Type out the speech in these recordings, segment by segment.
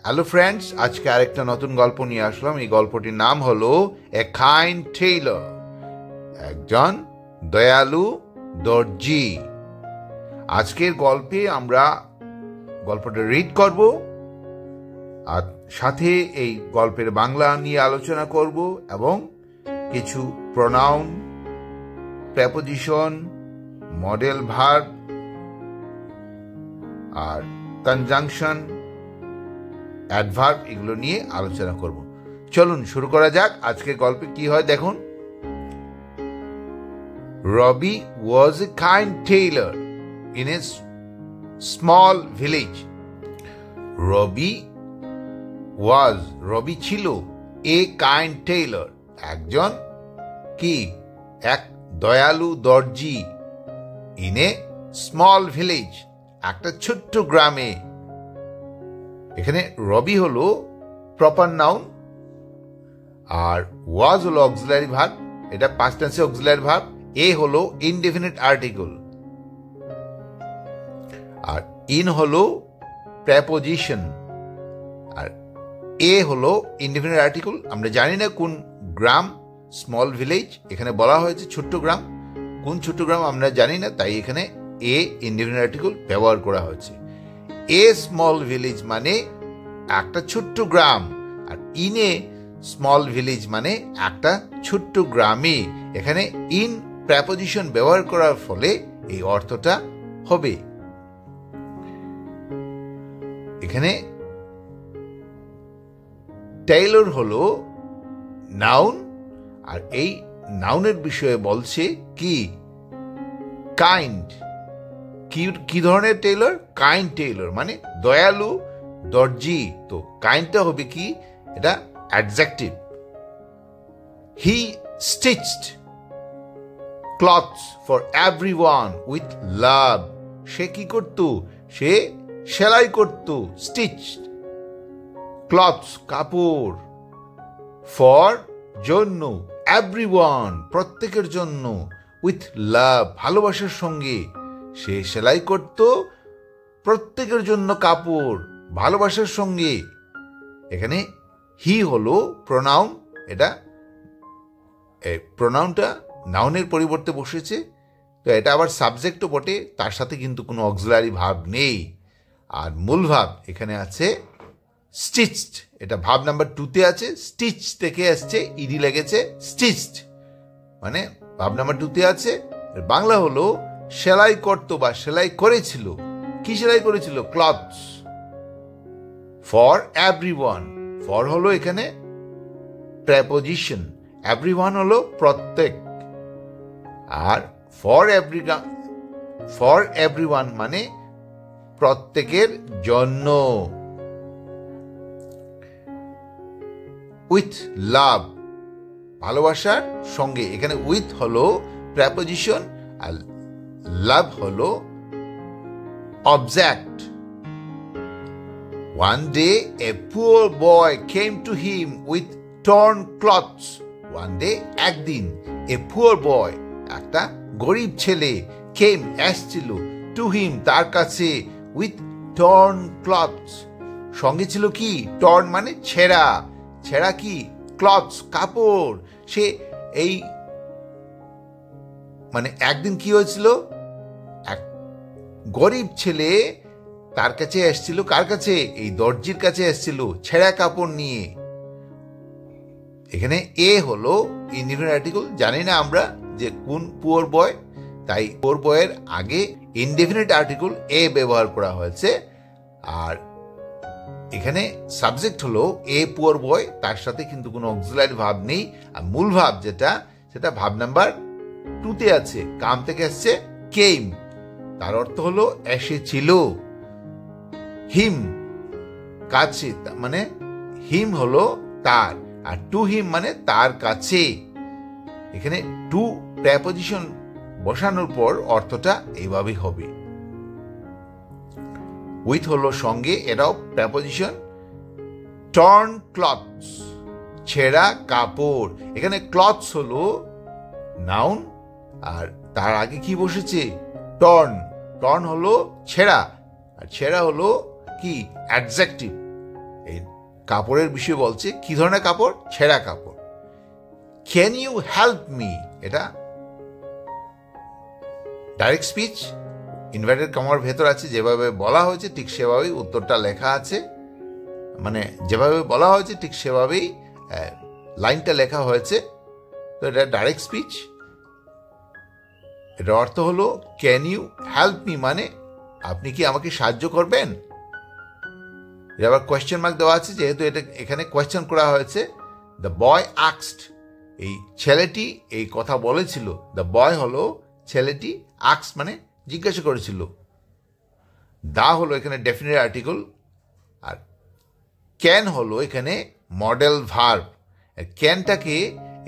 Hello friends, আজকে আরেকটা নতুন গল্প নিয়ে আসলাম। এই গল্পটির নাম হলো এ কাইন্ড টেইলর, একজন দয়ালু দর্জি। আজকের গল্পে আমরা গল্পটা রিড করব আর সাথে এই গল্পের বাংলা নিয়ে আলোচনা করব এবং কিছু প্রোনাউন, প্রেপোজিশন, মডেল ভার্ব আর কনজাংশন, অ্যাডভার্ব এগুলো নিয়ে আলোচনা করব। চলুন শুরু করা যাক। আজকের গল্পে কি হয় দেখুন। Rabi was a kind tailor in a small village. Rabi ছিল এ কাইন্ড টেইলর, একজন এক দয়ালু দর্জি, ইন এ স্মল ভিলেজ, একটা ছোট্ট গ্রামে। এখানে রবি হলো প্রপার নাউন আর ওয়াজ হলো অক্সিলারি ভার্ব, এটা পাস্ট টেন্সে অক্সিলারি ভার্ব। এ হলো ইনডেফিনিট আর্টিকেল আর ইন হলো প্রেপোজিশন আর এ হলো ইনডেফিনিট আর্টিকেল। আমরা জানি না কোন গ্রাম, স্মল ভিলেজ, এখানে বলা হয়েছে ছোট্ট গ্রাম। কোন ছোট্ট গ্রাম আমরা জানি না, তাই এখানে এ ইনডেফিনিট আর্টিকেল ব্যবহার করা হয়েছে। এ স্মল ভিলেজ মানে একটা ছোট্ট গ্রাম আর ইন এ স্মল ভিলেজ মানে একটা ছোট্ট গ্রামে। এখানে ইন প্রেপোজিশন ব্যবহার করার ফলে এই অর্থটা হবে। এখানে টেইলর হলো নাউন আর এই নাউনের বিষয়ে বলছে কি কাইন্ড। কি ধরনের টেইলর? কাইন্ড টেইলর মানে দয়ালু দর্জি। তো কাইন্ডটা হবে কি? এটা adjective. He stitched clothes for everyone with love. সে কি করত? সে সেলাই করত। স্টিচড ক্লথস কাপড়, ফর জন্য, এভরিওয়ান প্রত্যেকের জন্য, উইথ লাভ ভালোবাসার সঙ্গে। সে সেলাই করত প্রত্যেকের জন্য কাপড় ভালোবাসার সঙ্গে। এখানে হি হলো প্রোনাউন, এটা প্রোনাউনটা নাউনের পরিবর্তে বসেছে, তো এটা আবার সাবজেক্টও বটে, তার সাথে কিন্তু কোনো অক্সিলারি ভার্ব নেই। আর মূল ভার্ব এখানে আছে স্টিচড, এটা ভার্ব নাম্বার 2-তে আছে। স্টিচ থেকে আসছে, ইডি লেগেছে, স্টিচড মানে ভার্ব নাম্বার 2-তে আছে। বাংলা হলো সেলাই করত বা সেলাই করেছিল। কি সেলাই করেছিল? Clothes for everyone. ফর হলো এখানে প্রেপোজিশন, এভরিওয়ান হলো প্রত্যেক, আর ফর এভরিওয়ান মানে প্রত্যেকের জন্য। উইথ লাভ ভালোবাসার সঙ্গে। এখানে উইথ হলো প্রেপোজিশন আর লাভ হলো object. One day a poor boy came to him with torn cloths. One day একদিন a poor boy একটা গরিব ছেলে came আসছিল to him তার কাছে with torn cloths সঙ্গে ছিল কি? torn মানে ছেঁড়া, ছেঁড়া কি? cloths কাপড়। সে এই মানে একদিন কি হয়েছিল? এক গরিব ছেলে তার কাছে এসেছিল। কার কাছে? এই দর্জির কাছে এসেছিল ছেঁড়া কাপড় নিয়ে। এখানে এ হলো ইনডিফিনিট আর্টিকেল। জানি না আমরা যে কোন পুয়ার বয়, তাই পুয়ার বয়ের আগে ইনডেফিনিট আর্টিকেল এ ব্যবহার করা হয়েছে। আর এখানে সাবজেক্ট হলো এ পুয়ার বয়, তার সাথে কিন্তু কোনো অক্সিলারি ভার্ব নেই। আর মূল ভার্ব যেটা, সেটা ভার্ব নাম্বার 2-তে আছে। কাম থেকে আসছে কেম, তার অর্থ হলো এসেছিল। হিম কাছে মানে হিম হলো তার, আর টু হিম মানে তার কাছে। এখানে টু প্রেপোজিশন বসানোর পর অর্থটা এইভাবেই হবে। উইথ হলো সঙ্গে, এটাও প্রেপোজিশন। টর্ন ক্লথস ছেঁড়া কাপড়। এখানে ক্লথস হলো নাউন আর তার আগে কি বসেছে? টর্ন। টর্ন হলো ছেঁড়া আর ছেঁড়া হলো কি? অ্যাডজেক্টিভ। এই কাপড়ের বিষয়ে বলছে। কি ধরনের কাপড়? ছেঁড়া কাপড়। ক্যান ইউ হেল্প মি, এটা ডাইরেক্ট স্পিচ, ইনভার্টেড কমার ভেতর আছে, যেভাবে বলা হয়েছে ঠিক সেভাবেই উত্তরটা লেখা আছে, মানে যেভাবে বলা হয়েছে ঠিক সেভাবেই লাইনটা লেখা হয়েছে। তো এটা ডাইরেক্ট স্পিচ। এটার অর্থ হলো ক্যান ইউ হেল্প মি, মানে আপনি কি আমাকে সাহায্য করবেন। এটা আবার কোয়েশ্চেন মার্ক দেওয়া আছে, যেহেতু এটা এখানে কোয়েশ্চেন করা হয়েছে। দ্য বয় আস্কড, এই ছেলেটি এই কথা বলেছিল। দ্য বয় হলো ছেলেটি, আস্কড মানে জিজ্ঞাসা করেছিল। দা হলো এখানে ডেফিনিট আর্টিকেল, আর ক্যান হলো এখানে মডেল ভার্ব। ক্যানটাকে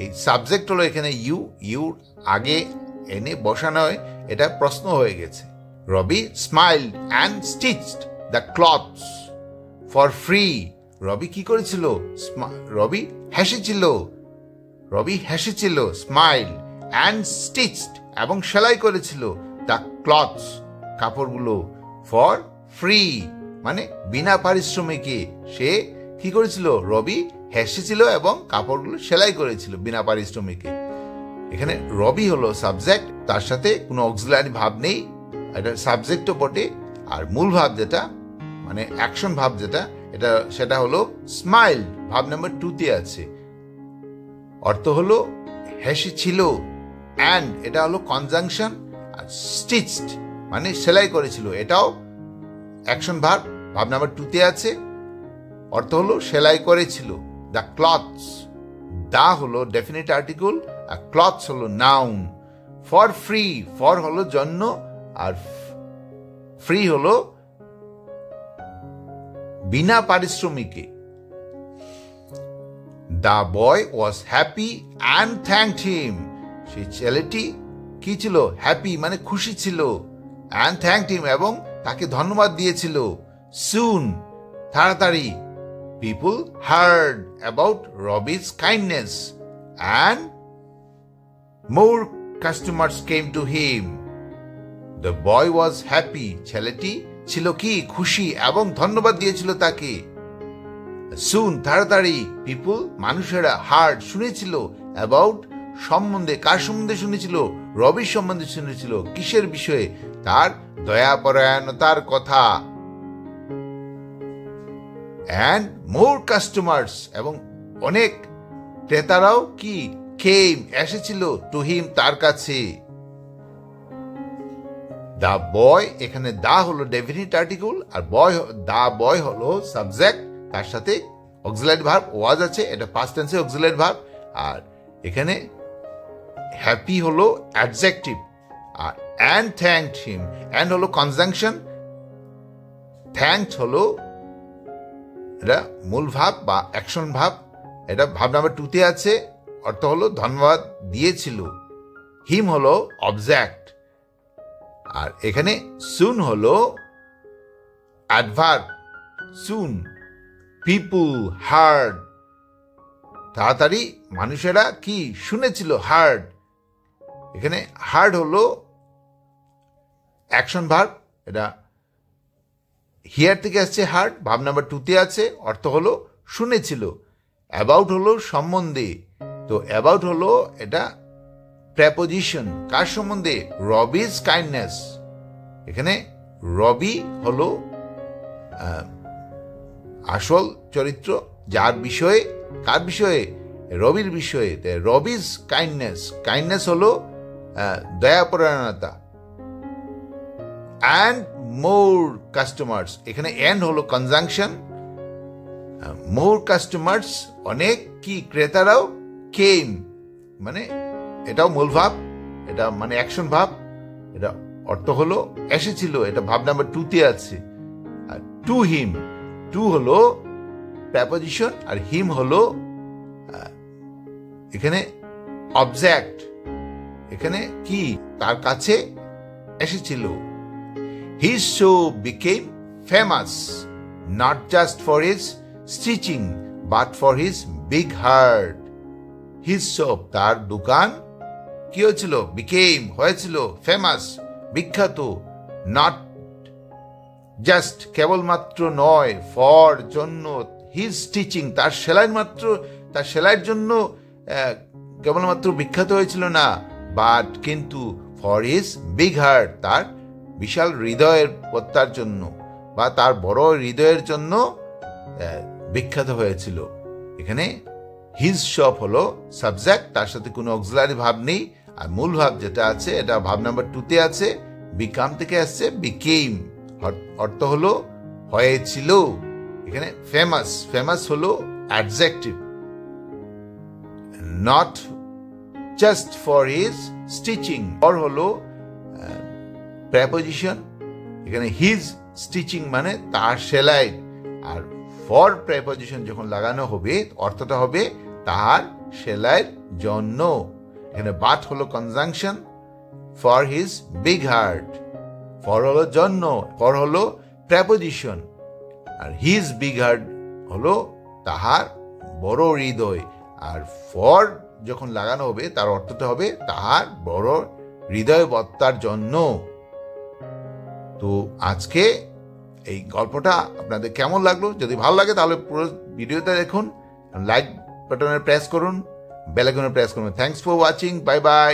এই সাবজেক্ট হলো এখানে ইউ, ইউ আগে এনে বসানো হয়, এটা প্রশ্ন হয়ে গেছে। Rabi smiled and stitched the clothes for free. Rabi কি করেছিল? রবি হেসেছিল। রবি হেসেছিল, স্মাইল অ্যান্ড স্টিচড এবং সেলাই করেছিল, দ্য ক্লথস কাপড়গুলো, ফর ফ্রি মানে বিনা পারিশ্রমিকে। সে কি করেছিল? রবি হেসেছিল এবং কাপড়গুলো সেলাই করেছিল বিনা পারিশ্রমিকে। এখানে রবি হলো সাবজেক্ট, তার সাথে কোনো অক্সিলারি ভাব নেই, এটা সাবজেক্টও বটে। আর মূল ভাব যেটা মানে অ্যাকশন ভাব যেটা, এটা সেটা হলো স্মাইল, ভাব নাম্বার 2 আছে। অর্থ হলো হেসেছিল, অ্যান্ড এটা হলো কনজাংশন, আর স্টিচড মানে সেলাই করেছিল, এটাও অ্যাকশন ভাব, ভাব নাম্বার 2 আছে। অর্থ হলো সেলাই করেছিল। দ্য ক্লথস, দা হলো ডেফিনিট আর্টিকেল, আর ক্লথস হলো নাউন। ফর ফ্রি, ফর হলো জন্য, আর ফ্রি হলো বিনা পারিশ্রমিকে। The boy was happy and thanked him, সেই ছেলেটি কি ছিল? হ্যাপি মানে খুশি ছিল, অ্যান্ড থ্যাঙ্কড হিম এবং তাকে ধন্যবাদ দিয়েছিল। সুন তাড়াতাড়ি, people heard about Rabi's kindness and more customers came to him. The boy was happy, ছেলেটি ছিল কি? খুশি এবং ধন্যবাদ দিয়েছিল তাকে। সুন তাড়াতাড়ি, পিপল মানুষেরা, হার্ড শুনেছিল, অ্যাবাউট সম্বন্ধে, কার সম্বন্ধে শুনেছিল? রবির সম্বন্ধে শুনেছিল। কিসের বিষয়ে? তার দয়াপরায়ণতার কথা। অ্যান্ড মোর কাস্টমার্স এবং অনেক ক্রেতারাও কি? কেম এসেছিল, টু হিম তার কাছে। দা বয়, এখানে দা হলো ডেফিনিট আর্টিকেল, আর বয়, দা বয় হলো সাবজেক্ট, তার সাথে অক্সিলারি ভার্ব ওয়াজ আছে, এটা পাস্ট টেন্সে অক্সিলারি ভার্ব। আর এখানে হ্যাপি হলো অ্যাডজেক্টিভ, আর অ্যান্ড থ্যাঙ্কড হিম, অ্যান্ড হলো কনজাংশন, থ্যাঙ্কড হলো এটা মূল ভাব বা অ্যাকশন ভাব, এটা ভাব নাম্বার 2 আছে। অর্থ হলো ধন্যবাদ দিয়েছিল। হিম হলো অবজেক্ট, আর এখানে সুন হলো অ্যাডভার্ব। সুন, পিপল হার্ড তাড়াতাড়ি, মানুষেরা কি? শুনেছিল, হার্ড। এখানে হার্ড হলো অ্যাকশন ভার্ব, এটা হিয়ার থেকে আসছে হার্ড, ভাব নাম্বার 2 আছে। অর্থ হলো শুনেছিল। অ্যাবাউট হলো সম্বন্ধে, তো অ্যাবাউট হলো এটা প্রেপোজিশন, কার সম্বন্ধে? রবি's কাইন্ডনেস। এখানে রবি হলো আসল চরিত্র, যার বিষয়ে, কার বিষয়ে? রবির বিষয়ে। রবি's কাইন্ডনেস, কাইন্ডনেস হলো দয়াপরায়ণতা। অ্যান্ড মোর কাস্টমার্স, এখানে এন্ড হলো কনজাংশন, মোর কাস্টমার্স অনেক কি? ক্রেতারাও, কেম মানে এটাও মূল ভাব, এটা মানে অ্যাকশন ভাব, এটা অর্থ হলো এসেছিল, এটা ভাব নাম্বার 2 আছে। আর টু হিম, টু হলো প্রেপোজিশন, আর হিম হলো এখানে অবজেক্ট। এখানে কি? তার কাছে এসেছিল। His show became famous not just for his stitching but for his big heart. His shop, তার দোকান কি হয়েছিল? became হয়েছিল, ফেমাস বিখ্যাত, নট জাস্ট কেবলমাত্র নয়, ফর জন্য, হিজ স্টিচিং, তার সেলাইয়ের জন্য কেবলমাত্র বিখ্যাত হয়েছিল না, বাট কিন্তু ফর হিজ বিগ হার্ট, তার বিশাল হৃদয়ের কর্তার জন্য বা তার বড় হৃদয়ের জন্য বিখ্যাত হয়েছিল। এখানে হিজ শপ হলো সাবজেক্ট, তার সাথে কোনো অক্সিলারি ভাব নেই, আর মূল ভাব যেটা আছে এটা ভাব নাম্বার 2 আছে, বিকাম থেকে আসছে বিকেম, অর্থ হলো হয়েছিল। এখানে ফেমাস হলো adjective, not just for his stitching. For হলো প্রেপোজিশন, এখানে হিজ স্টিচিং মানে তার সেলাই, আর ফর প্রেপোজিশন যখন লাগানো হবে অর্থটা হবে তার সেলাইয়ের জন্য। এখানে বাট হলো conjunction, for his big heart, for হলো জন্য, ফর হলো প্রেপোজিশন, আর হিজ বিগ হার্ট হলো তাহার বড় হৃদয়। আর ফর যখন লাগানো হবে তার অর্থটা হবে তাহার বড় হৃদয় বত্তার জন্য। তো আজকে এই গল্পটা আপনাদের কেমন লাগলো? যদি ভালো লাগে তাহলে পুরো ভিডিওটা দেখুন, লাইক বাটনে প্রেস করুন, বেল আইকনে প্রেস করুন। Thanks for watching, bye bye.